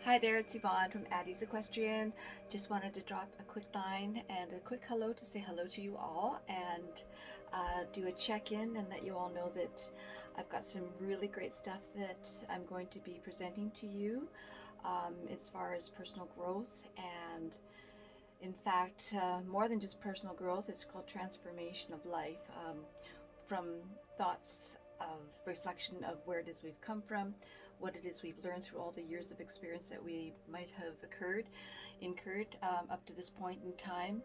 Hi there, it's Yvonne from Addie's Equestrian. Just wanted to drop a quick line and a quick hello to say hello to you all and do a check-in and let you all know that I've got some really great stuff that I'm going to be presenting to you as far as personal growth, and in fact, more than just personal growth, it's called transformation of life, from thoughts of reflection of where it is we've come from, what it is we've learned through all the years of experience that we might have incurred up to this point in time.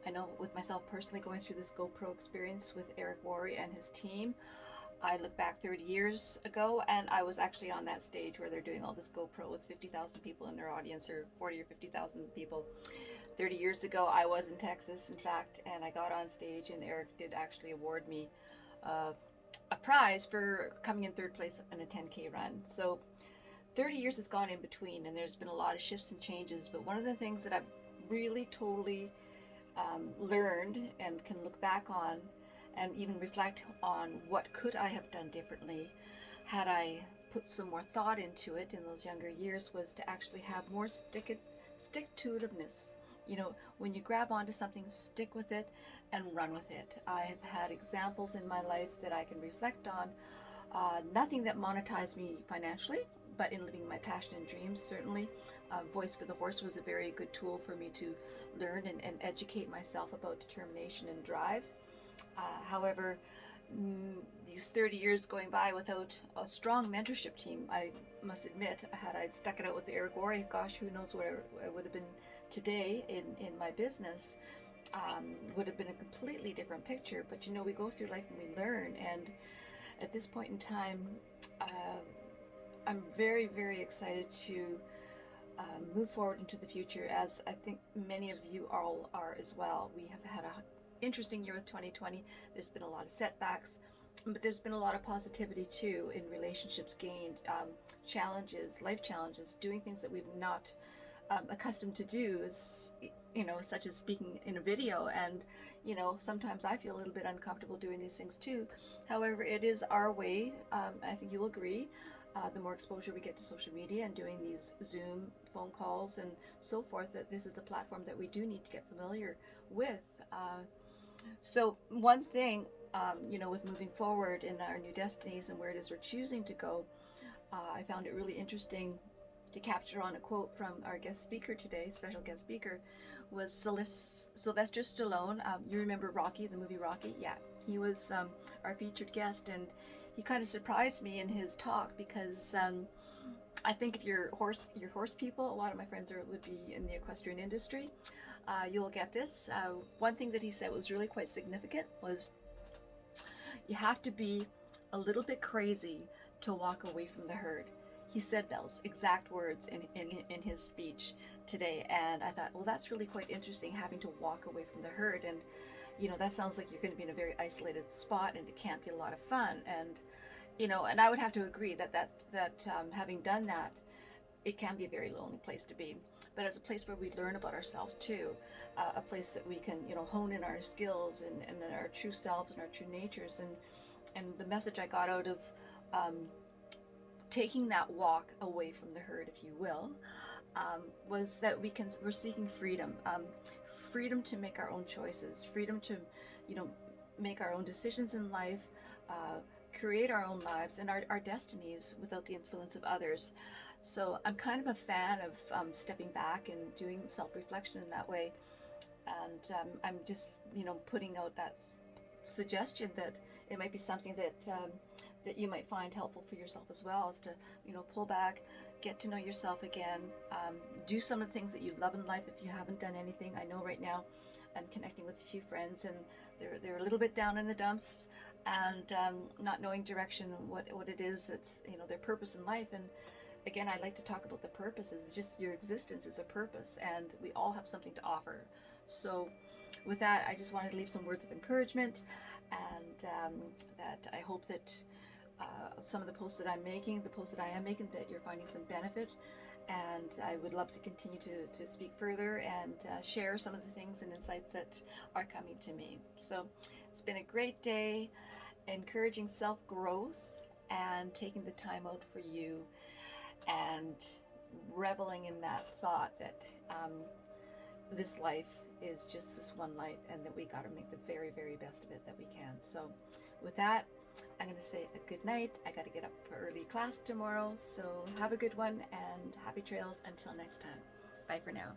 I know with myself personally going through this GoPro experience with Eric Worre and his team, I look back 30 years ago and I was actually on that stage where they're doing all this GoPro with 50,000 people in their audience, or 40 or 50,000 people. 30 years ago I was in Texas, in fact, and I got on stage and Eric did actually award me a prize for coming in third place in a 10K run. So 30 years has gone in between and there's been a lot of shifts and changes, but one of the things that I've really totally learned and can look back on and even reflect on what could I have done differently had I put some more thought into it in those younger years, was to actually have more stick-to-itiveness. You know, when you grab onto something, stick with it and run with it. I've had examples in my life that I can reflect on. Nothing that monetized me financially, but in living my passion and dreams, certainly. Voice for the Horse was a very good tool for me to learn and educate myself about determination and drive. However, these 30 years going by without a strong mentorship team, I must admit, had I stuck it out with Eric Worre, gosh, who knows where I would have been today in my business. Would have been a completely different picture. But you know, we go through life and we learn, and at this point in time, I'm very, very excited to move forward into the future, as I think many of you all are as well. We have had a interesting year with 2020. There's been a lot of setbacks, but there's been a lot of positivity too, in relationships gained, challenges, life challenges, doing things that we've not accustomed to do, such as speaking in a video. And sometimes I feel a little bit uncomfortable doing these things too. However, it is our way. I think you'll agree. The more exposure we get to social media and doing these Zoom phone calls and so forth, that this is a platform that we do need to get familiar with. So one thing, with moving forward in our new destinies and where it is we're choosing to go, I found it really interesting to capture on a quote from our guest speaker today. Special guest speaker was Sylvester Stallone. You remember Rocky, the movie Rocky? Yeah, he was our featured guest, and he kind of surprised me in his talk, because I think if you're horse people, a lot of my friends would be in the equestrian industry. You'll get this. One thing that he said was really quite significant was, you have to be a little bit crazy to walk away from the herd. He said those exact words in his speech today, and I thought, well, that's really quite interesting, having to walk away from the herd. And that sounds like you're going to be in a very isolated spot, and it can't be a lot of fun. And and I would have to agree that having done that, it can be a very lonely place to be. But as a place where we learn about ourselves too, a place that we can hone in our skills and our true selves and our true natures. And the message I got out of taking that walk away from the herd, if you will, was that we're seeking freedom. Freedom to make our own choices, freedom to make our own decisions in life, create our own lives and our destinies without the influence of others. So I'm kind of a fan of stepping back and doing self-reflection in that way. And I'm just putting out that suggestion that it might be something that you might find helpful for yourself as well, is to pull back, get to know yourself again, do some of the things that you love in life if you haven't done anything. I know right now I'm connecting with a few friends and they're a little bit down in the dumps and not knowing direction, what it is that's their purpose in life. And again, I like to talk about the purpose. It's just your existence is a purpose, and we all have something to offer. So with that, I just wanted to leave some words of encouragement, and that I hope that some of the posts that I am making, that you're finding some benefit. And I would love to continue to speak further and share some of the things and insights that are coming to me. So it's been a great day, encouraging self-growth and taking the time out for you. And reveling in that thought that this life is just this one life, and that we got to make the very, very best of it that we can. So with that, I'm going to say a good night. I got to get up for early class tomorrow, so have a good one and happy trails until next time. Bye for now.